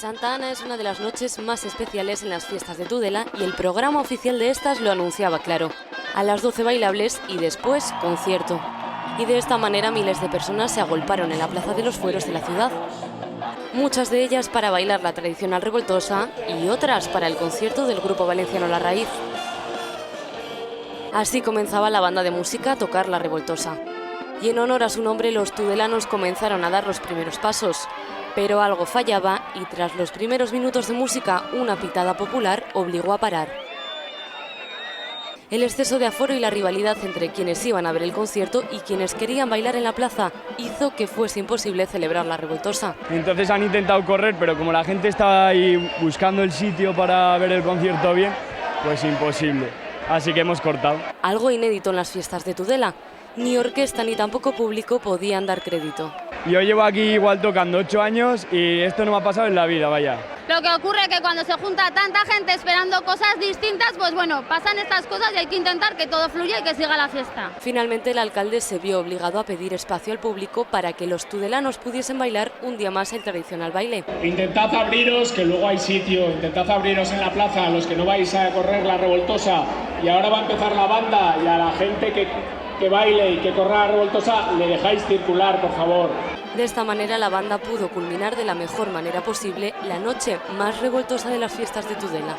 Santa Ana es una de las noches más especiales en las fiestas de Tudela y el programa oficial de estas lo anunciaba claro. A las 12 bailables y después concierto. Y de esta manera miles de personas se agolparon en la Plaza de los Fueros de la ciudad. Muchas de ellas para bailar la tradicional revoltosa y otras para el concierto del grupo valenciano La Raíz. Así comenzaba la banda de música a tocar la revoltosa. Y en honor a su nombre los tudelanos comenzaron a dar los primeros pasos. Pero algo fallaba y tras los primeros minutos de música una pitada popular obligó a parar. El exceso de aforo y la rivalidad entre quienes iban a ver el concierto y quienes querían bailar en la plaza hizo que fuese imposible celebrar la revoltosa. Entonces han intentado correr, pero como la gente estaba ahí buscando el sitio para ver el concierto bien, pues imposible. Así que hemos cortado. Algo inédito en las fiestas de Tudela. Ni orquesta ni tampoco público podían dar crédito. Yo llevo aquí igual tocando 8 años y esto no me ha pasado en la vida, vaya. Lo que ocurre es que cuando se junta tanta gente esperando cosas distintas, pues bueno, pasan estas cosas y hay que intentar que todo fluya y que siga la fiesta. Finalmente el alcalde se vio obligado a pedir espacio al público para que los tudelanos pudiesen bailar un día más el tradicional baile. Intentad abriros, que luego hay sitio, intentad abriros en la plaza, los que no vais a correr la revoltosa. Y ahora va a empezar la banda y a la gente que baile y que corra la revoltosa le dejáis circular, por favor. De esta manera la banda pudo culminar de la mejor manera posible la noche más revoltosa de las fiestas de Tudela.